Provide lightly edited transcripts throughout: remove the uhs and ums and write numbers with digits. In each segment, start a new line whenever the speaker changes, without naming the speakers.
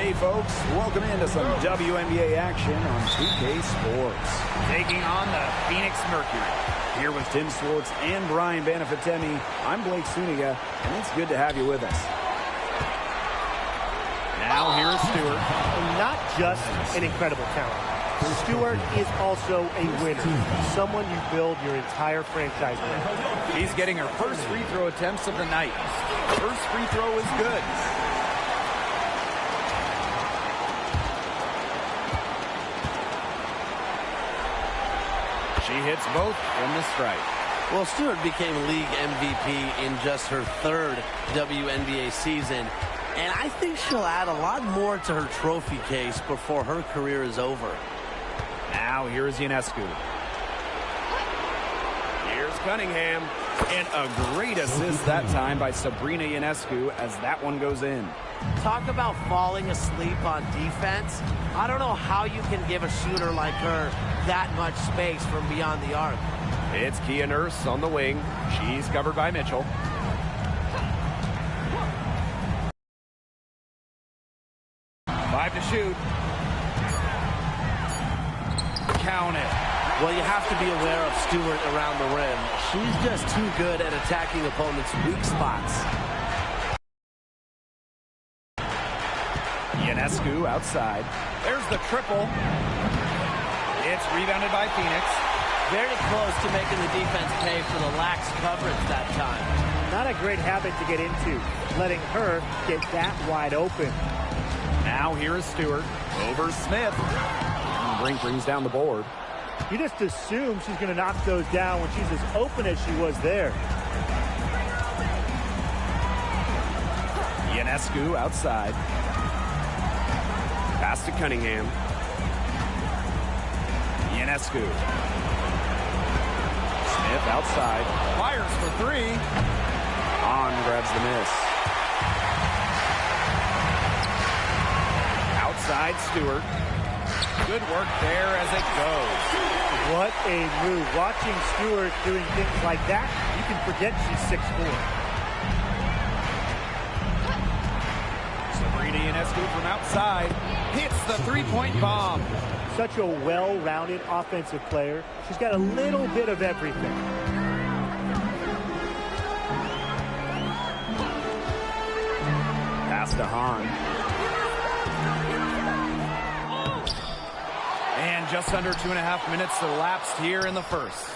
Hey folks, welcome into some WNBA action on 2K Sports. Taking on the Phoenix Mercury. Here with Tim Swartz and Brian Banafitemi, I'm Blake Suniga, and it's good to have you with us. Now here's Stewart.
Not just an incredible talent. Stewart is also a winner, someone you build your entire franchise with.
She's getting her first free throw attempts of the night. First free throw is good. She hits both from the strike.
Well, Stewart became league MVP in just her third WNBA season, and I think she'll add a lot more to her trophy case before her career is over.
Now here's Ionescu. Here's Cunningham. And a great assist that time by Sabrina Ionescu as that one goes in.
Talk about falling asleep on defense. I don't know how you can give a shooter like her that much space from beyond the arc.
It's Kia Nurse on the wing. She's covered by Mitchell. Five to shoot. Count it.
Well, you have to be aware of Stewart around the rim. She's just too good at attacking opponents' weak spots.
Ionescu outside. There's the triple. It's rebounded by Phoenix.
Very close to making the defense pay for the lax coverage that time.
Not a great habit to get into, letting her get that wide open.
Now here is Stewart over Smith. Brink brings down the board.
You just assume she's going to knock those down when she's as open as she was there.
Ionescu outside. Pass to Cunningham. Ionescu. Smith outside. Fires for three. On grabs the miss. Outside Stewart. Good work there as it goes.
What a move. Watching Stewart doing things like that, you can forget she's 6'4".
Sabrina Ionescu from outside hits the three-point bomb.
Such a well-rounded offensive player. She's got a little bit of everything.
Pass to Hahn. And just under 2.5 minutes elapsed here in the first.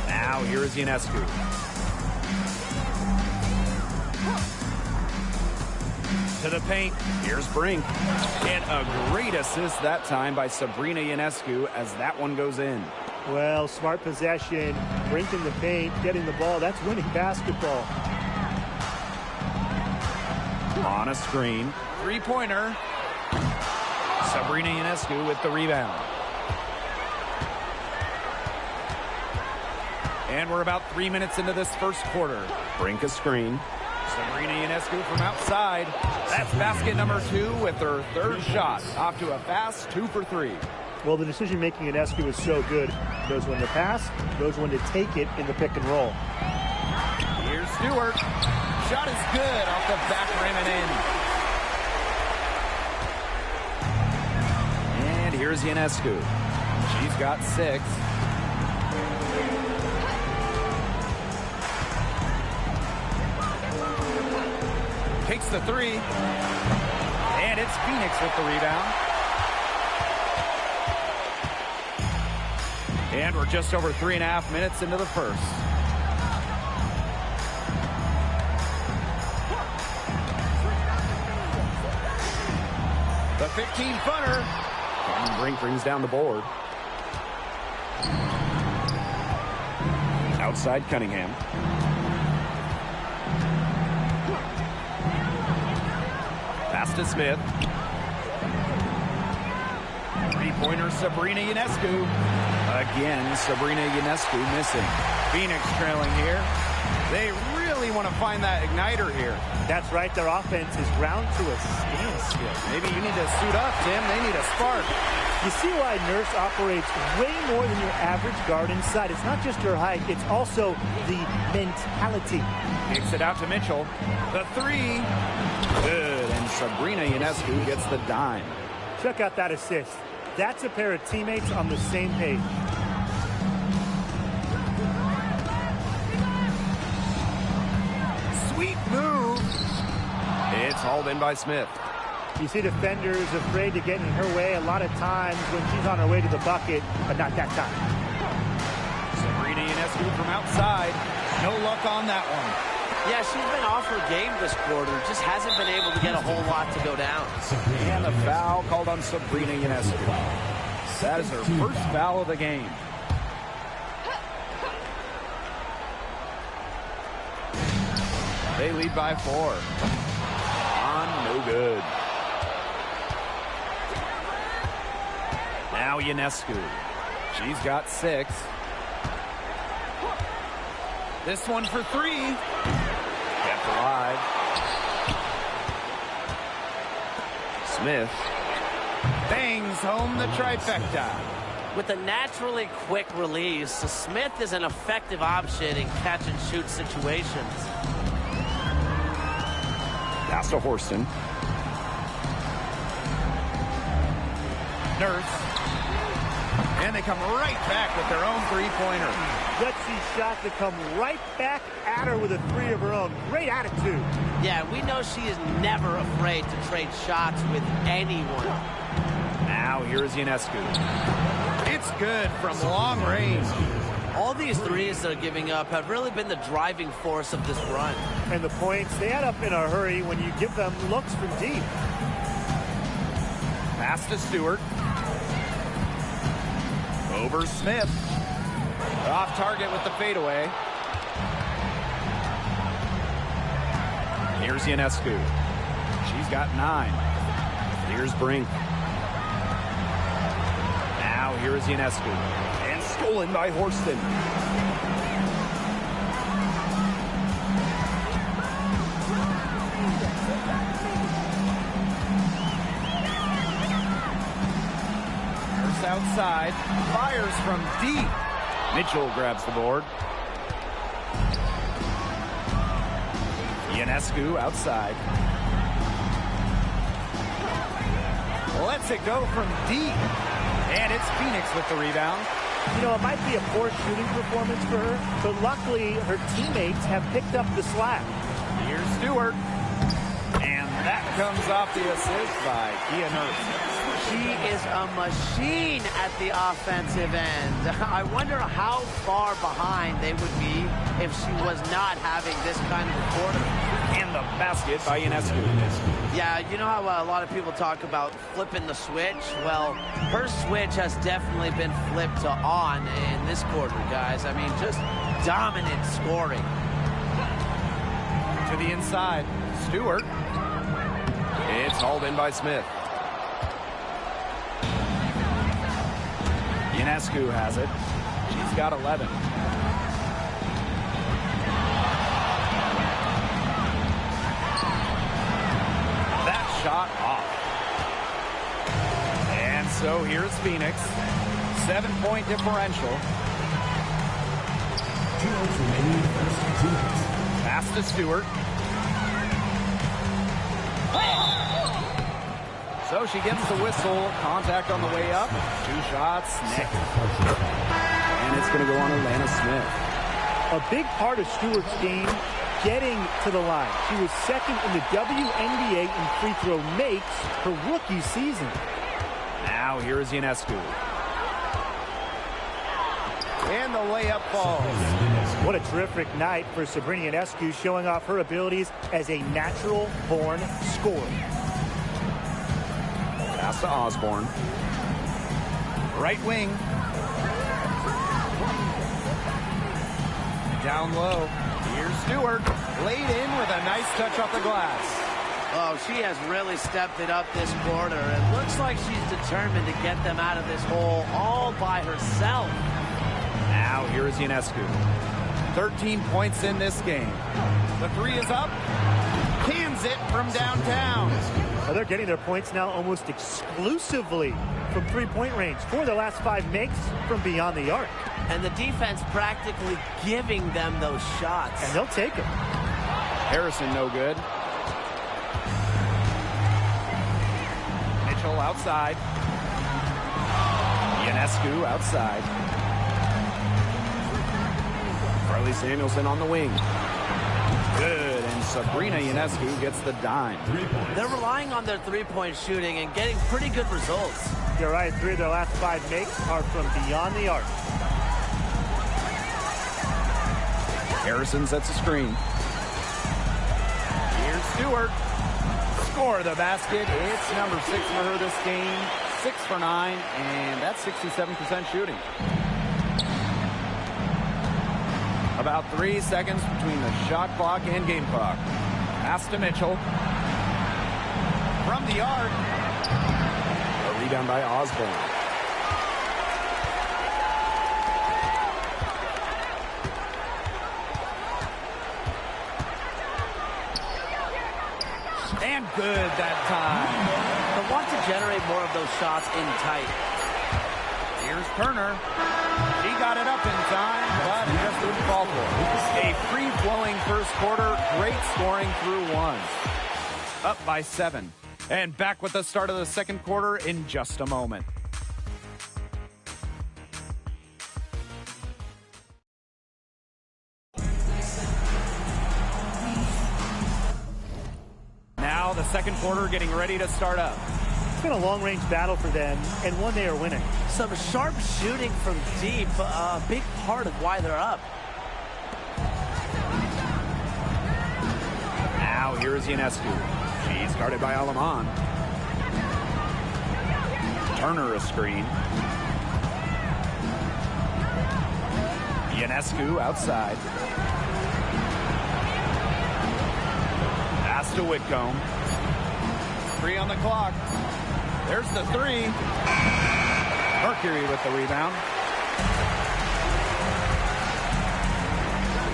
Now here is Ionescu. To the paint. Here's Brink. And a great assist that time by Sabrina Ionescu as that one goes in.
Well, smart possession. Brink in the paint, getting the ball. That's winning basketball.
On a screen. Three-pointer. Sabrina Ionescu with the rebound. And we're about 3 minutes into this first quarter. Brink a screen. Sabrina Ionescu from outside. That's basket number 2 with her third shot. Off to a fast 2 for 3.
Well, the decision-making in Ionescu is so good. Knows when to pass, knows when to take it in the pick and roll.
Here's Stewart. Shot is good off the back rim and in. And here's Ionescu. She's got 6. Takes the 3. And it's Phoenix with the rebound. And we're just over 3.5 minutes into the first. The 15-footer. And Brink brings down the board. Outside Cunningham. Pass to Smith. Three-pointer Sabrina Ionescu. Again, Sabrina Ionescu missing. Phoenix trailing here. They really want to find that igniter here.
That's right. Their offense is ground to a standstill.
Maybe you need to suit up, Tim. They need a spark.
You see why Nurse operates way more than your average guard inside. It's not just her height. It's also the mentality mentality.
Kicks it out to Mitchell. The three. Good. And Sabrina Ionescu gets the dime.
Check out that assist. That's a pair of teammates on the same page.
Sweet move. It's hauled in by Smith.
You see defenders afraid to get in her way a lot of times when she's on her way to the bucket, but not that time.
Sabrina Ionescu from outside. No luck on that one.
Yeah, she's been off her game this quarter. Just hasn't been able to get a whole lot to go down.
And the foul called on Sabrina Ionescu. That is her first foul of the game. They lead by 4. On, no good. Now Ionescu. She's got 6. This one for 3. Kept alive. Smith bangs home the trifecta.
With a naturally quick release, Smith is an effective option in catch-and-shoot situations.
Pass to Horston. Nurse. And they come right back with their own three-pointer.
Gutsy shot to come right back at her with a 3 of her own. Great attitude.
Yeah, we know she is never afraid to trade shots with anyone.
Now here's Ionescu. It's good from long range.
All these threes they're giving up have really been the driving force of this run.
And the points, they add up in a hurry when you give them looks from deep.
Pass to Stewart. Over Smith. Off target with the fadeaway. Here's Ionescu. She's got 9. Here's Brink. Now here's Ionescu. And stolen by Horston. Outside, fires from deep. Mitchell grabs the board. Ionescu outside. Lets it go from deep. And it's Phoenix with the rebound.
You know, it might be a poor shooting performance for her, but luckily her teammates have picked up the slack.
Here's Stewart. And that comes off the assist by Kia Nurse.
She is a machine at the offensive end. I wonder how far behind they would be if she was not having this kind of a quarter.
And the basket by Ionescu.
Yeah, you know how a lot of people talk about flipping the switch? Well, her switch has definitely been flipped to on in this quarter, guys. I mean, just dominant scoring.
To the inside, Stewart. It's hauled in by Smith. Ionescu has it. She's got 11. That shot off. And so here's Phoenix. 7-point differential. Pass to Stewart. So she gets the whistle. Contact on the way up. 2 shots. Next. And it's going to go on Atlanta Smith.
A big part of Stewart's game, getting to the line. She was second in the WNBA in free throw makes her rookie season.
Now here's Ionescu. And the layup falls.
What a terrific night for Sabrina Ionescu, showing off her abilities as a natural-born scorer.
Pass to Osborne. Right wing. Down low. Here's Stewart. Laid in with a nice touch off the glass.
Oh, she has really stepped it up this quarter. It looks like she's determined to get them out of this hole all by herself.
Now here is Ionescu. 13 points in this game. The 3 is up. cans it from downtown.
Well, they're getting their points now almost exclusively from three-point range. 4 of their last 5 makes from beyond the arc.
And the defense practically giving them those shots.
And they'll take it.
Harrison no good. Mitchell outside. Ionescu outside. Riley Samuelson on the wing. Good, and Sabrina Ionescu gets the dime.
They're relying on their three-point shooting and getting pretty good results.
You're right, 3 of their last 5 makes are from beyond the arc.
Harrison sets a screen. Here's Stewart. Score the basket. It's number 6 for her this game. 6 for 9, and that's 67% shooting. About 3 seconds between the shot clock and game clock. Pass to Mitchell. From the arc. A rebound by Osborne. And good that time.
They want to generate more of those shots in tight.
Here's Turner. He got it up in time, but it just didn't fall for it. A free-flowing first quarter. Great scoring through 1. Up by 7. And back with the start of the second quarter in just a moment. Now the second quarter getting ready to start up.
It's been a long-range battle for them, and one they are winning.
Some sharp shooting from deep, a big part of why they're up.
Now here's Ionescu. She's guarded by Alaman. Turner a screen. Ionescu outside. Pass to Whitcomb. 3 on the clock. There's the 3. Mercury with the rebound.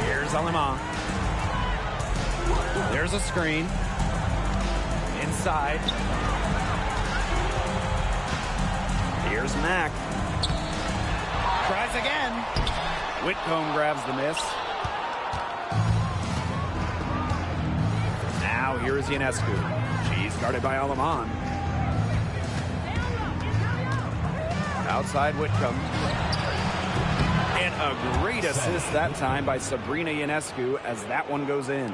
Here's Alaman. There's a screen. Inside. Here's Mack. Tries again. Whitcomb grabs the miss. Now here's Ionescu. She's guarded by Alaman. Outside Whitcomb. And a great assist that time by Sabrina Ionescu as that one goes in.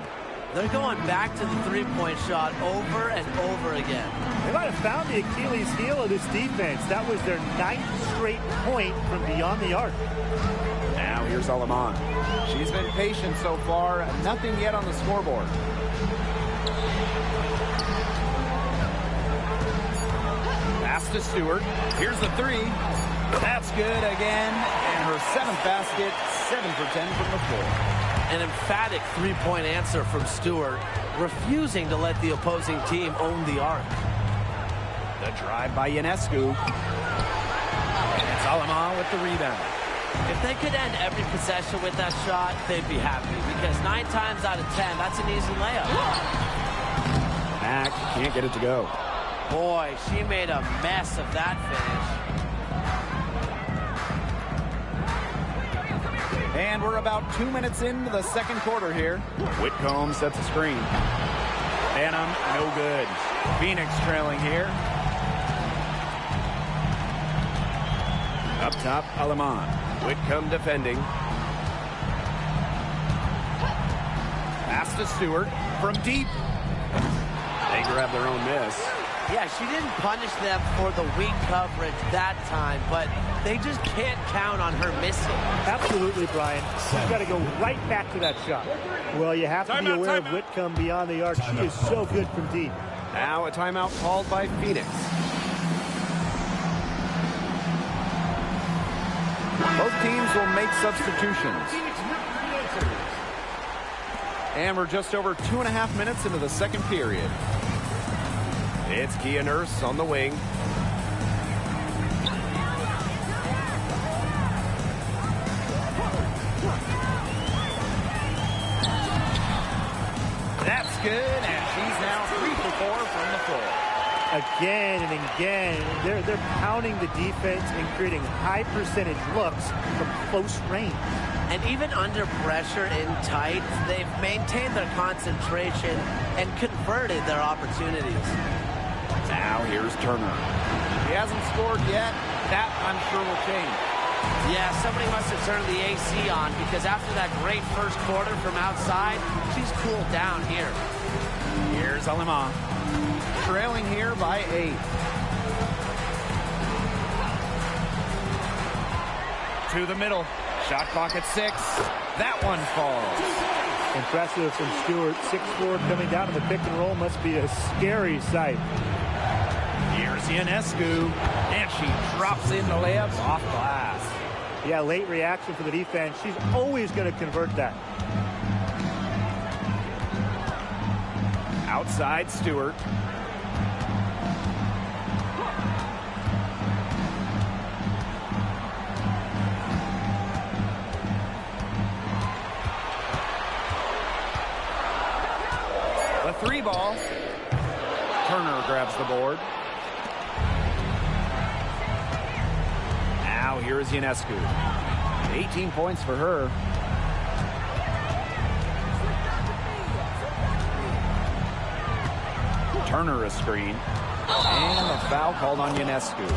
They're going back to the three-point shot over and over again.
They might have found the Achilles heel of this defense. That was their 9th straight point from beyond the arc.
Now here's Alaman. She's been patient so far. Nothing yet on the scoreboard. Pass to Stewart. Here's the 3. That's good again. And her 7th basket, 7 for 10 from the floor.
An emphatic three-point answer from Stewart, refusing to let the opposing team own the arc.
The drive by Ionescu. And it's Alaman with the rebound.
If they could end every possession with that shot, they'd be happy, because 9 times out of 10, that's an easy layup.
Mack can't get it to go.
Boy, she made a mess of that finish.
And we're about 2 minutes into the second quarter here. Whitcomb sets a screen. Banham, no good. Phoenix trailing here. Up top, Alaman. Whitcomb defending. Pass to Stewart from deep. They grab their own miss.
Yeah, she didn't punish them for the weak coverage that time, but they just can't count on her missing.
Absolutely, Brian. She's got to go right back to that shot. Well, you have to be aware of Whitcomb beyond the arc. She is so good from deep.
Now a timeout called by Phoenix. Both teams will make substitutions. And we're just over 2.5 minutes into the second period. It's Kia Nurse on the wing. That's good, and from the floor.
Again and again, they're pounding the defense and creating high percentage looks from close range.
And even under pressure in tight, they've maintained their concentration and converted their opportunities.
Now here's Turner. He hasn't scored yet. That, I'm sure, will change.
Yeah, somebody must have turned the AC on, because after that great first quarter from outside, she's cooled down here.
Here's Alima. Trailing here by 8. To the middle. Shot clock at 6. That one falls.
Impressive from Stewart. 6'4", coming down to the pick and roll must be a scary sight.
Here's Ionescu, and she drops in the layup off glass.
Yeah, late reaction for the defense. She's always going to convert that.
Outside Stewart. The 3 ball. Turner grabs the board. Now here is Ionescu. 18 points for her. Turner a screen. And a foul called on Ionescu.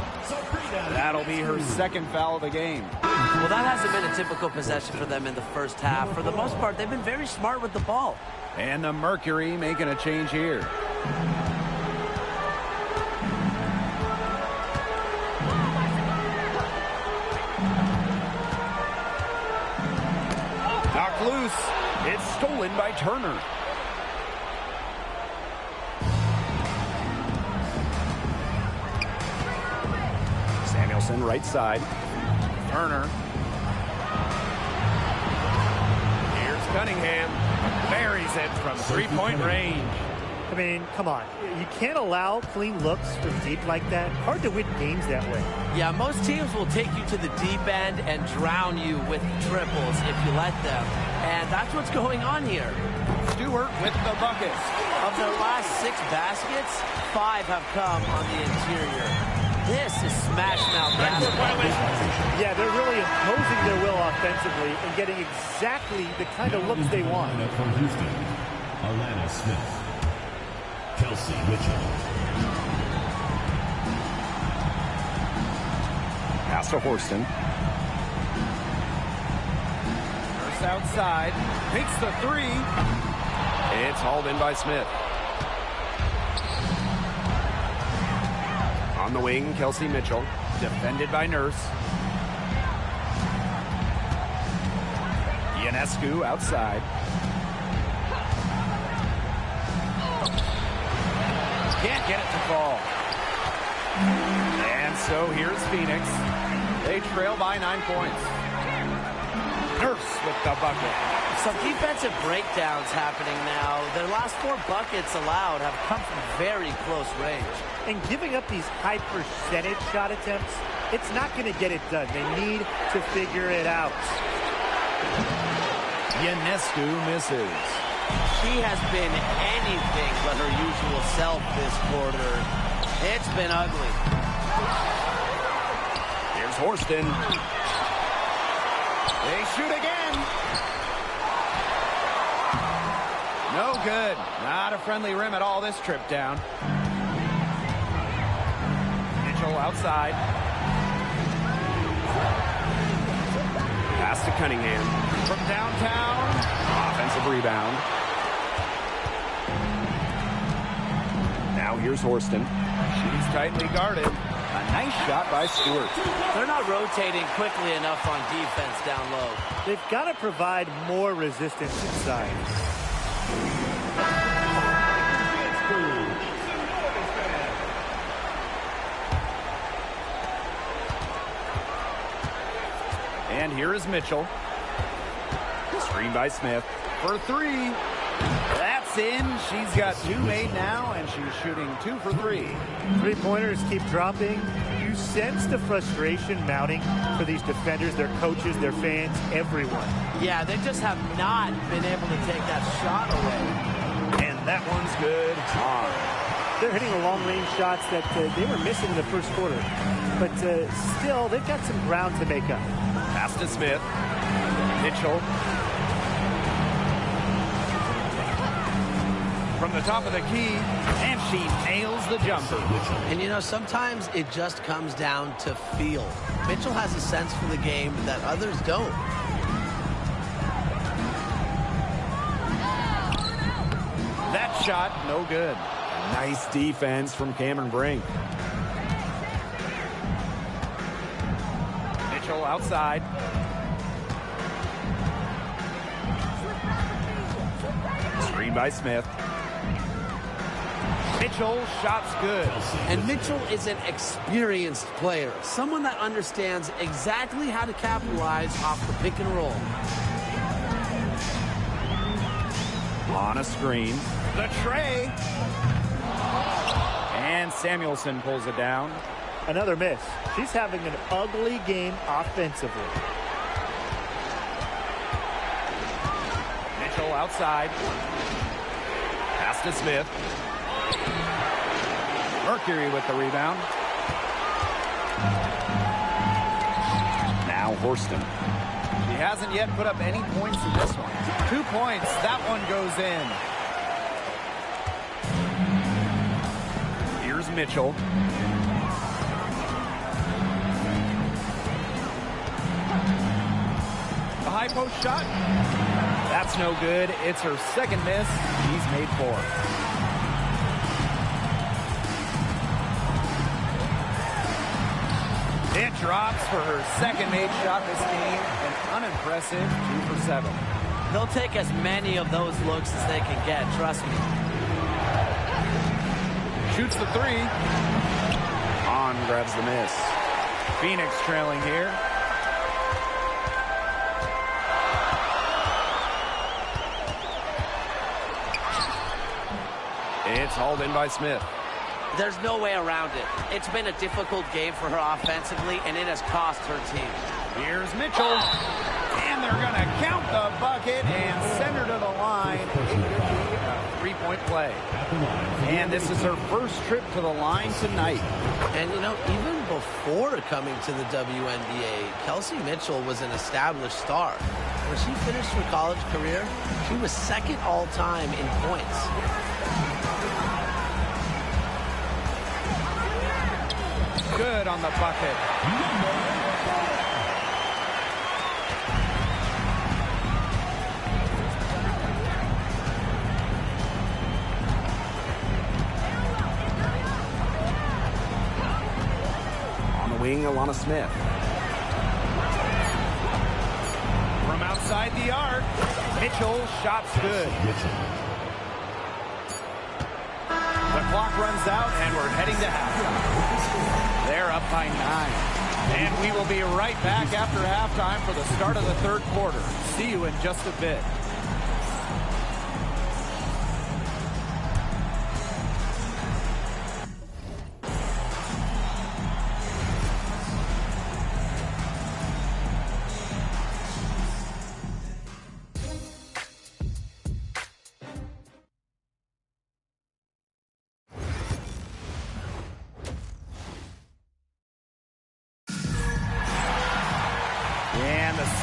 That'll be her second foul of the game.
Well, that hasn't been a typical possession for them in the first half. For the most part, they've been very smart with the ball.
And the Mercury making a change here. Knocked loose. It's stolen by Turner. Samuelson right side. Turner. Here's Cunningham. Buries it from three-point range.
I mean, come on. You can't allow clean looks from deep like that. Hard to win games that way.
Yeah, most teams will take you to the deep end and drown you with triples if you let them. And that's what's going on here.
Stewart with the bucket.
Of their last 6 baskets, 5 have come on the interior. This is smash-mouth basketball.
Yeah, they're really imposing their will offensively and getting exactly the kind of looks they want.
From Houston, Alana Smith, Kelsey Mitchell.
Pass to Horston. First outside. Takes the 3. It's hauled in by Smith. On the wing, Kelsey Mitchell. Defended by Nurse. Ionescu outside. Can't get it to fall. And so here's Phoenix. They trail by 9 points. Nurse with the bucket.
Some defensive breakdowns happening now. Their last 4 buckets allowed have come from very close range.
And giving up these high percentage shot attempts, it's not going to get it done. They need to figure it out.
Ionescu misses.
She has been anything but her usual self this quarter. It's been ugly.
Here's Horston. They shoot again. No good. Not a friendly rim at all this trip down. Mitchell outside. Pass to Cunningham. From downtown. Offensive rebound. Now here's Horston. She's tightly guarded. A nice shot by Stewart.
They're not rotating quickly enough on defense down low.
They've got to provide more resistance inside.
And here is Mitchell. Screen by Smith for 3. That's in. She's got 2 made now, and she's shooting 2 for 3.
3-pointers keep dropping. You sense the frustration mounting for these defenders, their coaches, their fans, everyone.
Yeah, they just have not been able to take that shot away.
And that one's good. On.
They're hitting the long-range shots that they were missing in the first quarter. But still, they've got some ground to make up.
Pass to Smith. Mitchell. From the top of the key, and she nails the jumper.
And, you know, sometimes it just comes down to feel. Mitchell has a sense for the game that others don't.
That shot, no good. Nice defense from Cameron Brink. Mitchell outside. Screen by Smith. Mitchell, shot's good.
And Mitchell is an experienced player, someone that understands exactly how to capitalize off the pick and roll.
On a screen. The tray. And Samuelson pulls it down.
Another miss. She's having an ugly game offensively.
Mitchell outside. Pass to Smith. Mercury with the rebound. Now Horston. She hasn't yet put up any points in this one. 2 points. That one goes in. Here's Mitchell. The high post shot. That's no good. It's her second miss. She's made 4. It drops for her second made shot this game. An unimpressive 2 for 7.
They'll take as many of those looks as they can get, trust me.
Shoots the 3. On grabs the miss. Phoenix trailing here. It's hauled in by Smith.
There's no way around it. It's been a difficult game for her offensively, and it has cost her team.
Here's Mitchell. And they're going to count the bucket and send her to the line. It could be a 3-point play. And this is her first trip to the line tonight.
And, you know, even before coming to the WNBA, Kelsey Mitchell was an established star. When she finished her college career, she was second all-time in points.
Good on the bucket. On the wing, Alana Smith. From outside the arc, Mitchell, shot's good. The clock runs out, and we're heading to halftime. They're up by 9. And we will be right back after halftime for the start of the third quarter. See you in just a bit.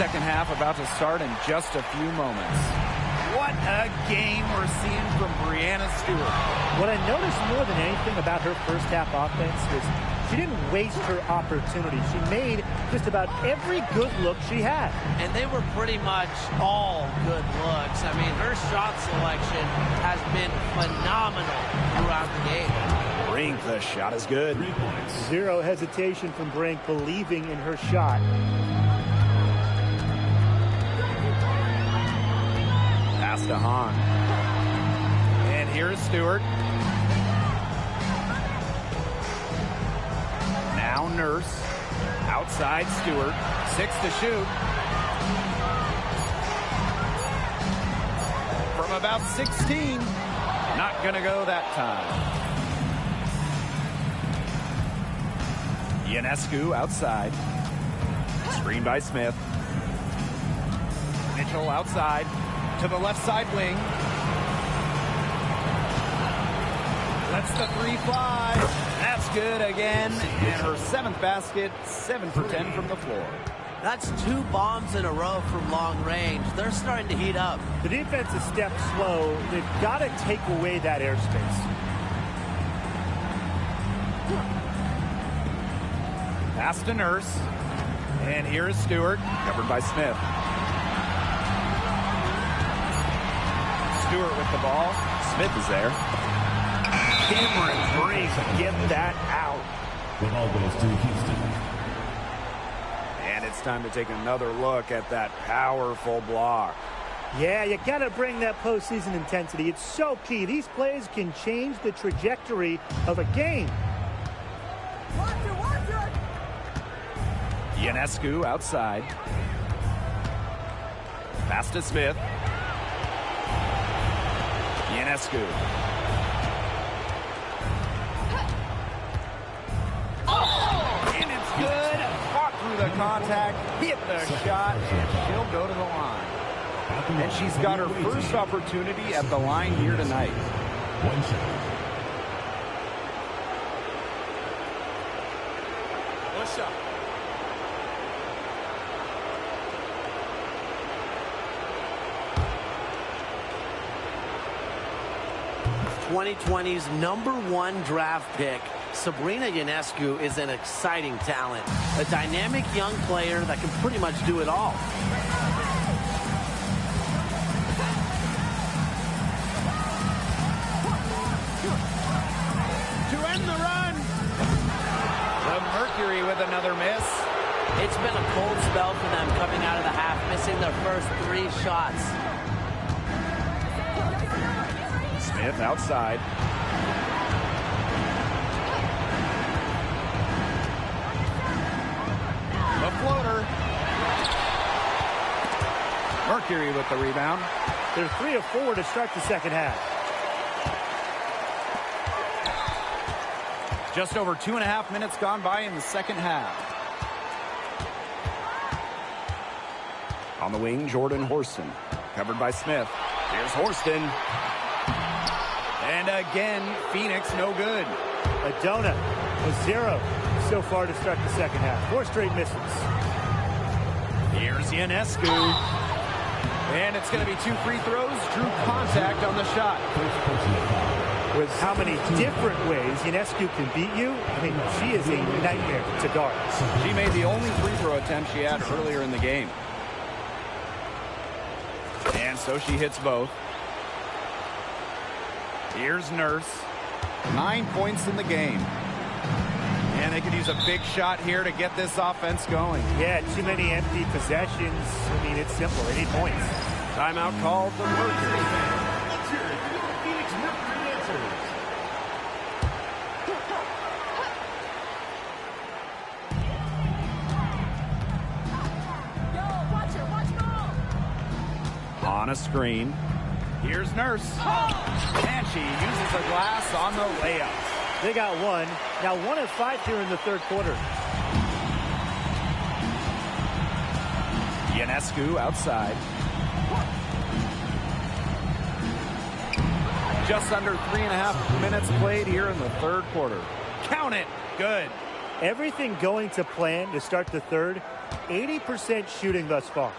Second half about to start in just a few moments. What a game we're seeing from Breanna Stewart.
What I noticed more than anything about her first half offense was she didn't waste her opportunity. She made just about every good look she had.
And they were pretty much all good looks. I mean, her shot selection has been phenomenal throughout the game.
Brink, the shot is good.
3 points.
Zero hesitation from Brink, believing in her shot.
Pass to Hahn. And here's Stewart. Now Nurse. Outside Stewart. 6 to shoot. From about 16. Not going to go that time. Ionescu outside. Screen by Smith. Mitchell outside. To the left side wing. Lets the 3 fly. That's good again. And her 7th basket, 7 for 10 from the floor.
That's 2 bombs in a row from long range. They're starting to heat up.
The defense is stepped slow. They've got to take away that airspace.
Pass to Nurse. And here is Stewart, covered by Smith. Stewart with the ball. Smith is there. Cameron Brink, get that out.
The ball goes to Houston.
And it's time to take another look at that powerful block.
Yeah, you got to bring that postseason intensity. It's so key. These plays can change the trajectory of a game.
Ionescu outside. Pass to Smith. Ionescu. And it's good. Fought through the contact, hit the shot, and she'll go to the line. And she's got her first opportunity at the line here tonight.
One shot.
What's up?
2020's #1 draft pick, Sabrina Ionescu is an exciting talent. A dynamic young player that can pretty much do it all.
To end the run. The Mercury with another miss.
It's been a cold spell for them coming out of the half, missing their first 3 shots.
Smith outside. The floater. Mercury with the rebound.
They're 3 of 4 to start the second half.
Just over 2.5 minutes gone by in the second half. On the wing, Jordan Horston. Covered by Smith. Here's Horston. And again, Phoenix no good.
Adona, a 0 so far to start the second half. 4 straight misses.
Here's Ionescu. And it's going to be 2 free throws. Drew contact on the shot.
With how many different ways Ionescu can beat you, I mean, she is a nightmare to guard.
She made the only free throw attempt she had earlier in the game. And so she hits both. Here's Nurse. 9 points in the game. And they could use a big shot here to get this offense going.
Yeah, too many empty possessions. I mean, it's simple. They need points.
Timeout called the Mercury.
Let's hear it for the Phoenix Mercury answers.
On a screen. Here's Nurse. And she uses a glass on the layup.
They got 1. Now 1 of 5 here in the third quarter.
Ionescu outside. Just under 3.5 minutes played here in the third quarter. Count it. Good.
Everything going to plan to start the third. 80% shooting thus far.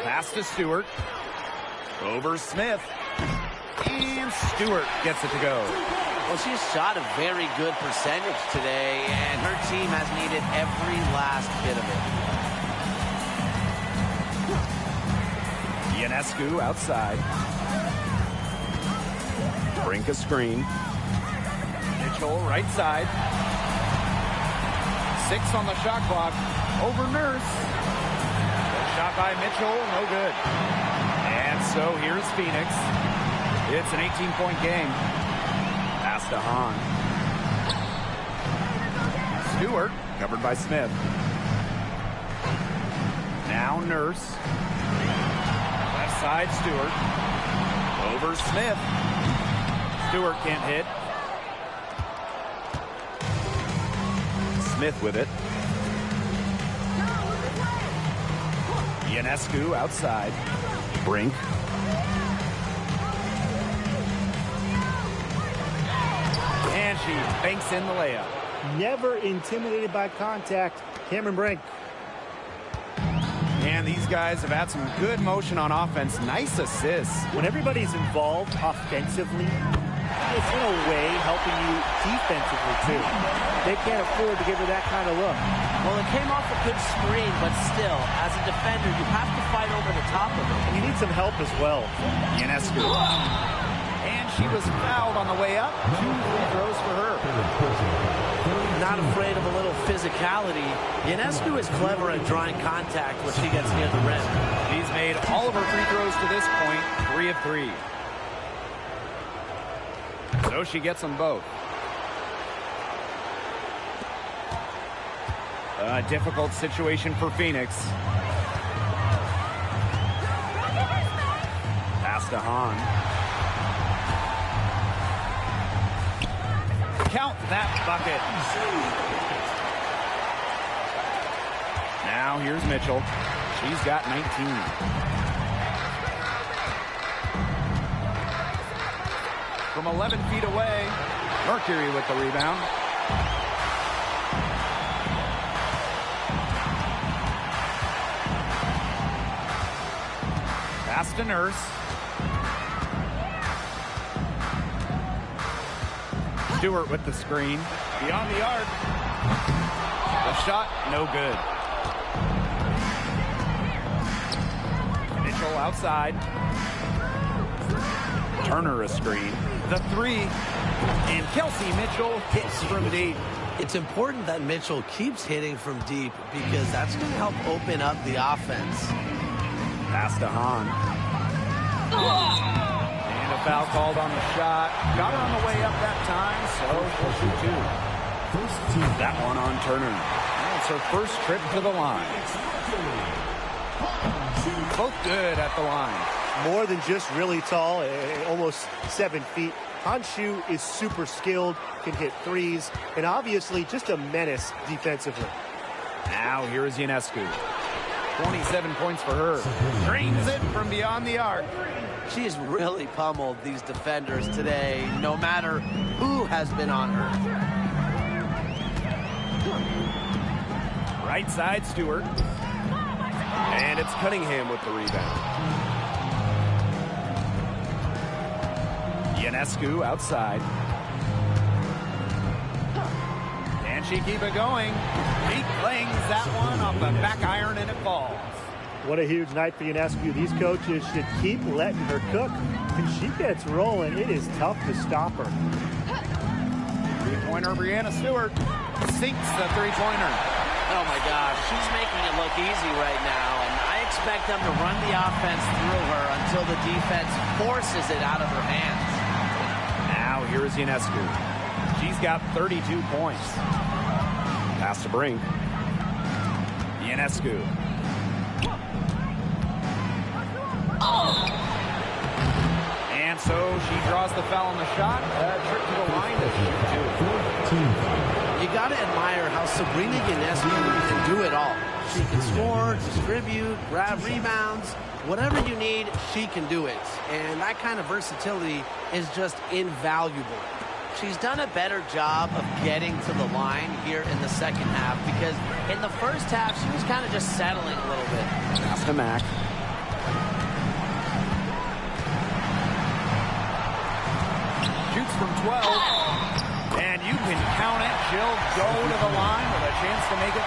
Pass to Stewart. Over Smith. And Stewart gets it to go.
Well, she's shot a very good percentage today, and her team has needed every last bit of it.
Ionescu outside. Brink a screen. Mitchell right side. 6 on the shot clock. Over Nurse. Shot by Mitchell, no good. And so here's Phoenix. It's an 18-point game. Pass to Hahn. Stewart, covered by Smith. Now Nurse. Left side, Stewart. Over Smith. Stewart can't hit. Smith with it. Ionescu outside. Brink. And she banks in the layup.
Never intimidated by contact. Cameron Brink.
And these guys have had some good motion on offense. Nice assists.
When everybody's involved offensively, it's in a way helping you defensively too. They can't afford to give her that kind of look.
Well, it came off a good screen, but still, as a defender, you have to fight over the top of it.
And you need some help as well.
Ionescu. And she was fouled on the way up. 2 free throws for her.
Not afraid of a little physicality. Ionescu is clever at drawing contact when she gets near the rim.
She's made all of her free throws to this point, 3 of 3. So she gets them both. A difficult situation for Phoenix. Pass to Hahn. Count that bucket. Now here's Mitchell. She's got 19. From 11 feet away, Mercury with the rebound. Pass to Nurse. Stewart with the screen. Beyond the arc. The shot, no good. Mitchell outside. Turner a screen. The 3. And Kelsey Mitchell hits from deep.
It's important that Mitchell keeps hitting from deep because that's going to help open up the offense.
Pass to Hahn. And a foul called on the shot. Got her on the way up that time, so she'll shoot 2. That one on Turner. It's her first trip to the line. Both good at the line.
More than just really tall, almost 7 feet. Hanshu is super skilled, can hit threes, and obviously just a menace defensively.
Now here is Ionescu. 27 points for her. Drains it from beyond the arc.
She's really pummeled these defenders today, no matter who has been on her.
Right side, Stewart. And it's Cunningham with the rebound. Ionescu outside. Can she keep it going? He clings that one off the back iron and it falls.
What a huge night for Ionescu. These coaches should keep letting her cook. If she gets rolling, it is tough to stop her.
Three-pointer, Breanna Stewart sinks the three-pointer.
Oh my gosh, she's making it look easy right now, and I expect them to run the offense through her until the defense forces it out of her hands.
Now here is Ionescu. She's got 32 points. Pass to Brink. Ionescu. And so she draws the foul on the shot. Trip to the line to shoot 2.
You got to admire how Sabrina Ionescu can do it all. She can score, distribute, grab rebounds. Whatever you need, she can do it. And that kind of versatility is just invaluable. She's done a better job of getting to the line here in the second half because in the first half, she was kind of just settling a little bit.
Pass to Mack. Shoots from 12. And you can count it. She'll go to the line with a chance to make it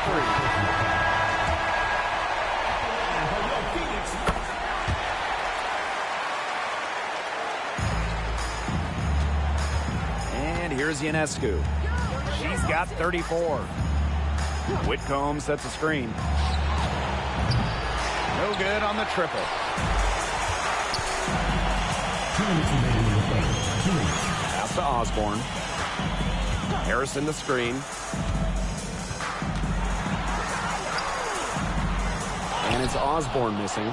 3. And here's Ionescu. She's got 34. Whitcomb sets a screen. No good on the triple. Pass to Osborne. Harrison the screen. And it's Osborne missing.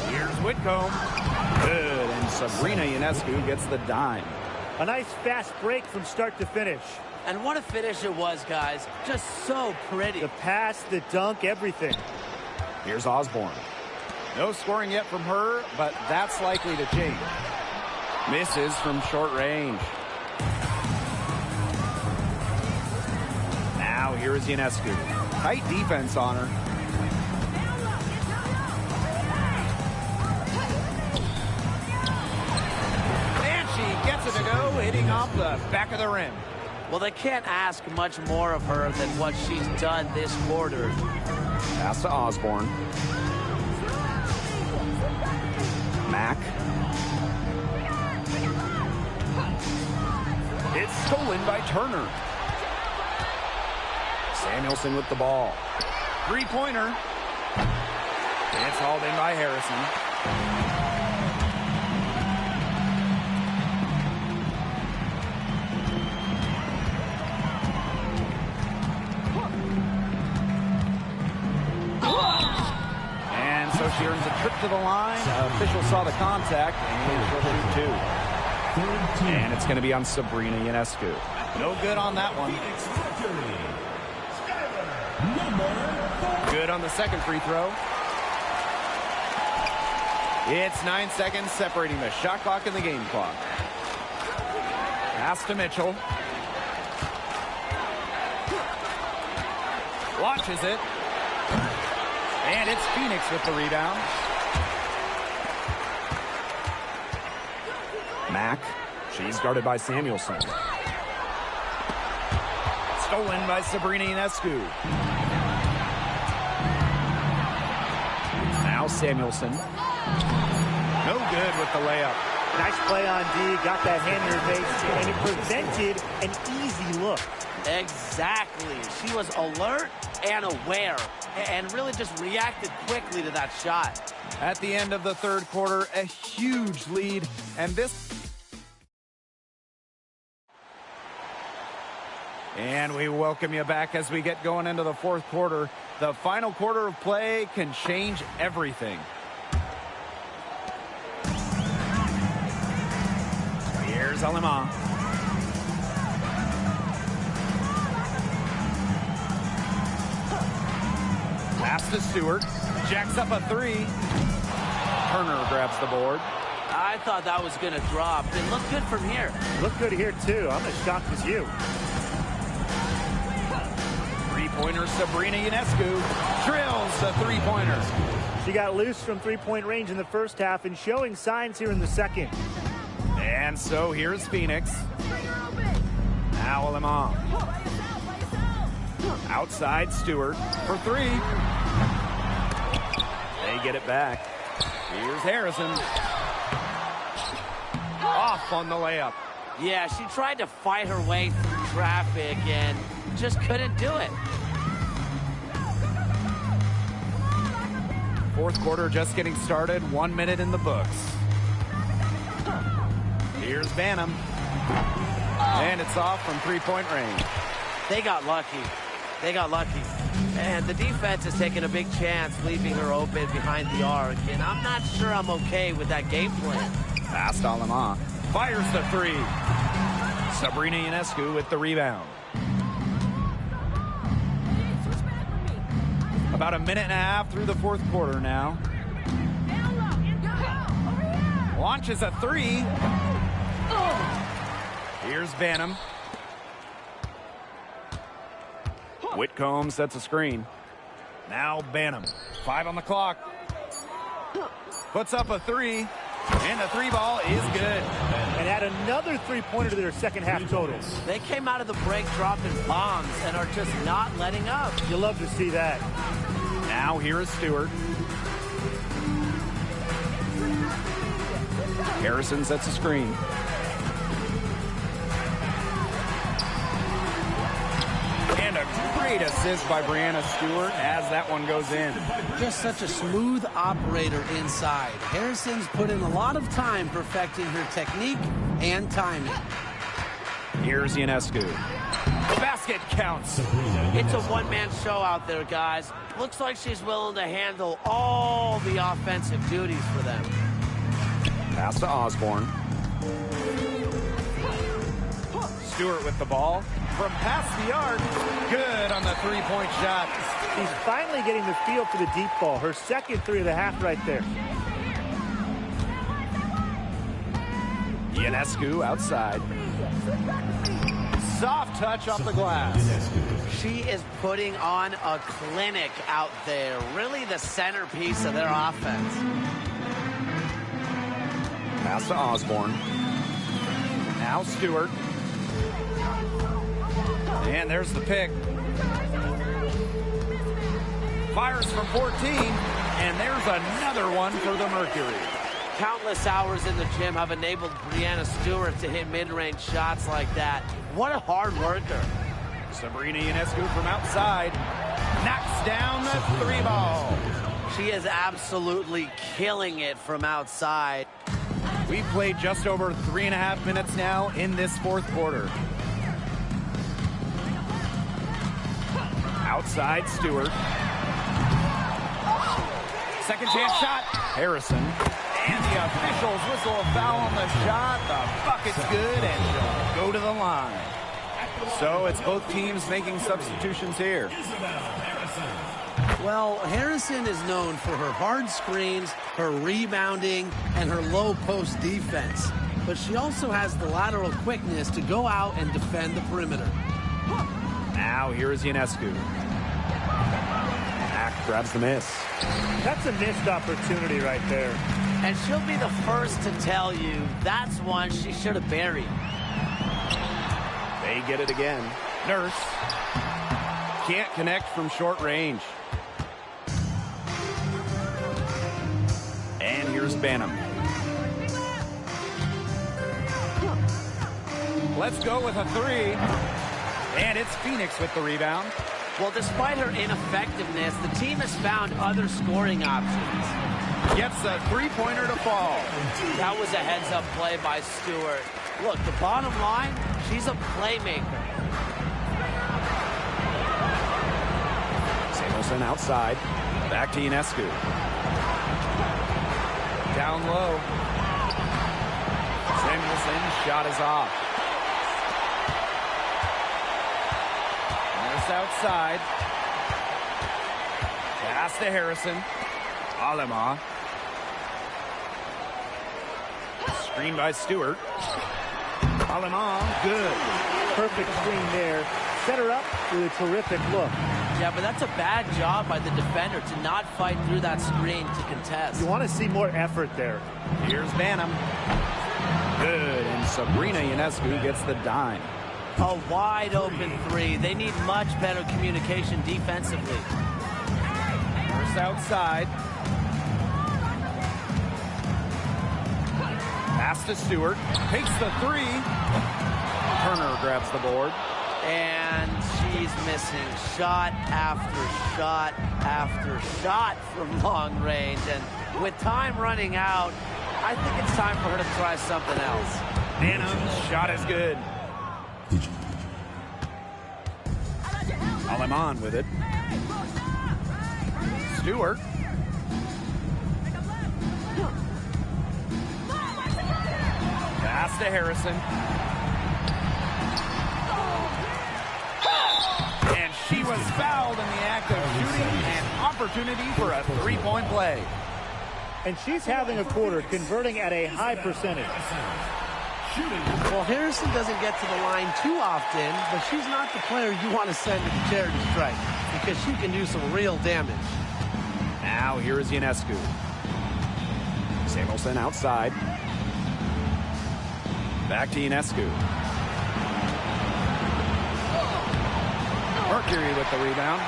Here's Whitcomb. Good, and Sabrina Ionescu gets the dime.
A nice fast break from start to finish.
And what a finish it was, guys. Just so pretty.
The pass, the dunk, everything.
Here's Osborne. No scoring yet from her, but that's likely to change. Misses from short range. Now here is Ionescu. Tight defense on her. And she gets it to go, hitting off the back of the rim.
Well, they can't ask much more of her than what she's done this quarter.
Pass to Osborne. Mack. It's stolen by Turner. Samuelson with the ball. Three-pointer. It's hauled in by Harrison. And so she earns a trip to the line. Official saw the contact, and she'll shoot two. And it's going to be on Sabrina Ionescu. No good on that one. Good on the second free throw. It's 9 seconds separating the shot clock and the game clock. Pass to Mitchell. Launches it. And it's Phoenix with the rebound. Mack. She's guarded by Samuelson. Stolen by Sabrina Ionescu. Now Samuelson. No good with the layup.
Nice play on D. Got that hand in her face, and it prevented an easy look.
Exactly. She was alert and aware and really just reacted quickly to that shot.
At the end of the third quarter, a huge lead, and this... And we welcome you back as we get going into the fourth quarter. The final quarter of play can change everything. Here's Alema. Pass to Stewart. Jacks up a three. Turner grabs the board.
I thought that was going to drop. It looked good from here.
Looked good here, too. I'm as shocked as you.
Three-pointer Sabrina Ionescu drills the three-pointer.
She got loose from three-point range in the first half and showing signs here in the second.
And so here's Phoenix. Now Alema. Outside Stewart for three. They get it back. Here's Harrison. Off on the layup.
Yeah, she tried to fight her way through traffic and just couldn't do it.
Fourth quarter just getting started. 1 minute in the books. Here's Banham. And it's off from three-point range.
They got lucky. They got lucky. And the defense is taking a big chance, leaving her open behind the arc. And I'm not sure I'm okay with that game plan.
Pass to Alema. Fires the three. Sabrina Ionescu with the rebound. About a minute and a half through the fourth quarter now. Launches a three. Here's Banham. Whitcomb sets a screen. Now Banham. 5 on the clock. Puts up a three. And the three ball is good.
And add another three-pointer to their second half total.
They came out of the break dropping bombs and are just not letting up.
You love to see that.
Now here is Stewart. Harrison sets a screen. And a great assist by Breanna Stewart as that one goes in.
Just such a smooth operator inside. Harrison's put in a lot of time perfecting her technique and timing.
Here's Ionescu. The basket counts.
It's a one-man show out there, guys. Looks like she's willing to handle all the offensive duties for them.
Pass to Osborne. Stewart with the ball. From past the arc. Good on the three-point shot.
She's finally getting the feel for the deep ball. Her second three of the half right there.
Ionescu outside. Soft touch off the glass.
She is putting on a clinic out there. Really the centerpiece of their offense.
Pass to Osborne. Now Stewart. And there's the pick. Fires from 14. And there's another one for the Mercury.
Countless hours in the gym have enabled Breanna Stewart to hit mid-range shots like that. What a hard worker.
Sabrina Ionescu from outside knocks down the 3-ball.
She is absolutely killing it from outside.
We've played just over 3.5 minutes now in this fourth quarter. Outside Stewart. Second chance shot. Harrison. And the officials whistle a foul on the shot. The bucket's good, and she'll go to the line. So it's both teams making substitutions here.
Well, Harrison is known for her hard screens, her rebounding, and her low post defense. But she also has the lateral quickness to go out and defend the perimeter.
Now here is Ionescu. Mack grabs the miss.
That's a missed opportunity right there.
And she'll be the first to tell you that's one she should have buried.
They get it again. Nurse can't connect from short range. And here's Banham. Let's go with a 3. And it's Phoenix with the rebound.
Well, despite her ineffectiveness, the team has found other scoring options.
Gets a 3-pointer to fall.
That was a heads-up play by Stewart. Look, the bottom line, she's a playmaker.
Samuelson outside. Back to Ionescu. Down low. Samuelson's shot is off. Nurse outside. Pass to Harrison. Alema. Screen by Stewart. Alema, good.
Perfect screen there. Set her up with a terrific look.
Yeah, but that's a bad job by the defender to not fight through that screen to contest.
You want to see more effort there.
Here's Banham. Good, and Sabrina Ionescu gets the dime.
A wide open 3. They need much better communication defensively.
First outside. Pass to Stewart. Takes the 3. Turner grabs the board.
And she's missing shot after shot after shot from long range. And with time running out, I think it's time for her to try something else.
Banham's shot is good. Aleman with it. Stewart. Pass to Harrison. And she was fouled in the act of shooting, an opportunity for a 3-point play.
And she's having a quarter, converting at a high percentage.
Well, Harrison doesn't get to the line too often, but she's not the player you want to send to the charity strike because she can do some real damage.
Now here is Ionescu. Samuelson outside. Back to Ionescu. Mercury with the rebound.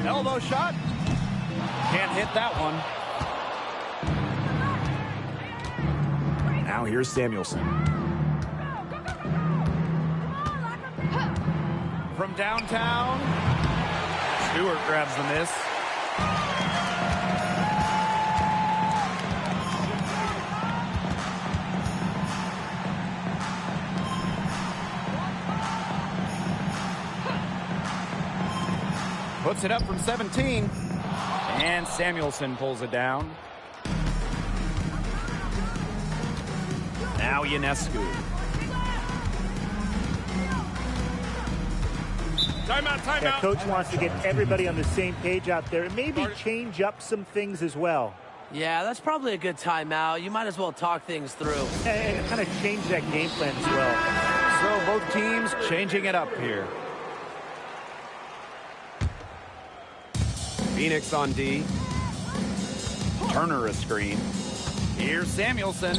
Elbow shot. Can't hit that one. Now here's Samuelson. From downtown, Stewart grabs the miss. Puts it up from 17. And Samuelson pulls it down. Now Ionescu.
Timeout.
Yeah, coach wants to get everybody on the same page out there and maybe change up some things as well.
Yeah, that's probably a good timeout. You might as well talk things through.
And kind of change that game plan as well.
So both teams changing it up here. Phoenix on D. Turner a screen. Here's Samuelson.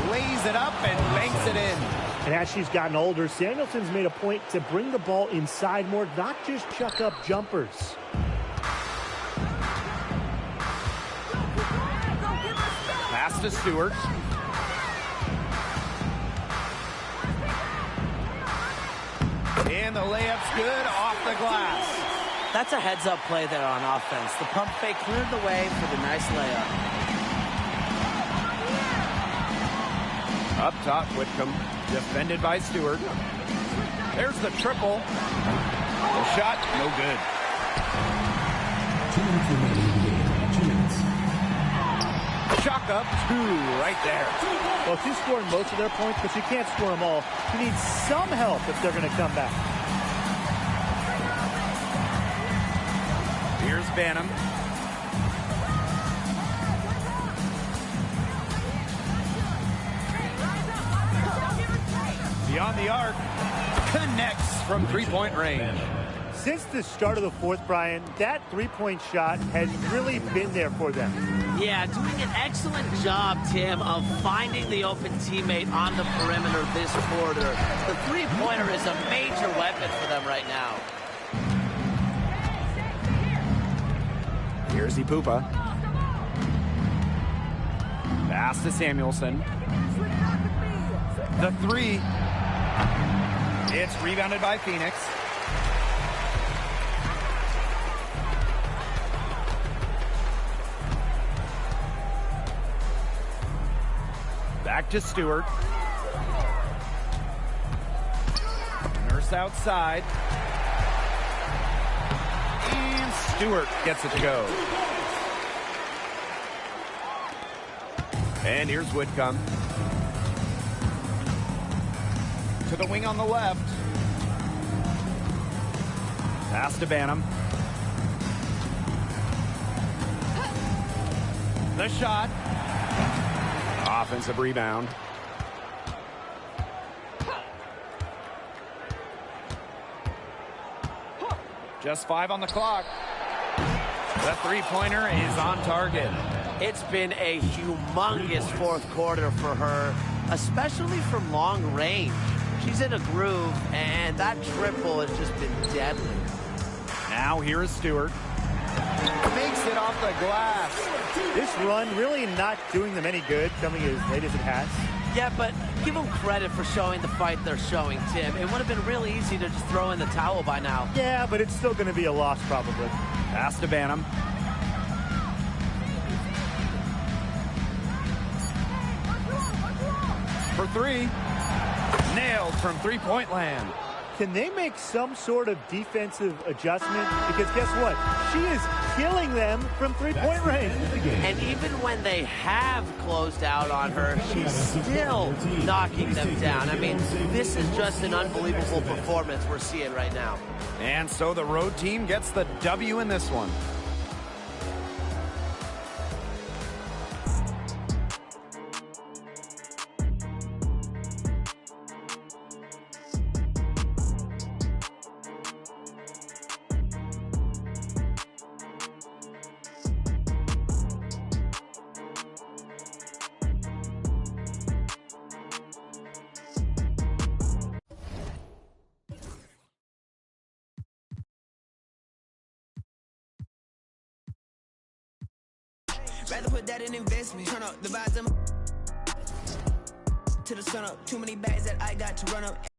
Lays it up and banks it in.
And as she's gotten older, Samuelson's made a point to bring the ball inside more, not just chuck up jumpers.
Pass to Stewart. And the layup's good off the glass.
That's a heads-up play there on offense. The pump fake cleared the way for the nice layup.
Up top, Whitcomb, defended by Stewart. There's the triple. The shot, no good.
2 minutes remaining in the game. 2 minutes.
Shock up, 2 right there.
Well, she's scoring most of their points, but she can't score them all. She needs some help if they're going to come back.
Here's Banham. Beyond the arc, connects from three-point range.
Since the start of the fourth, Brian, that three-point shot has really been there for them.
Yeah, doing an excellent job, Tim, of finding the open teammate on the perimeter this quarter. The three-pointer is a major weapon for them right now.
Here's Ipupa. Pass to Samuelson. The three. It's rebounded by Phoenix. Back to Stewart. Nurse outside. And Stewart gets it to go. And here's Whitcomb. To the wing on the left. Pass to Banham. The shot. Offensive rebound. Just 5 on the clock. The three-pointer is on target.
It's been a humongous fourth quarter for her, especially from long range. She's in a groove, and that triple has just been deadly.
Now here is Stewart. Makes it off the glass.
This run really not doing them any good, coming as late as it has.
Yeah, but give them credit for showing the fight they're showing, Tim. It would have been really easy to just throw in the towel by now.
Yeah, but it's still going to be a loss probably.
Pass to Banham. For 3. Nailed from three-point land.
Can they make some sort of defensive adjustment? Because guess what? She is killing them from three-point range.
And even when they have closed out on her, she's still knocking them down. I mean, this is just an unbelievable performance we're seeing right now.
And so the road team gets the W in this one.
Rather put that in investment. Turn up the vibes to the sun up. Too many bags that I got to run up.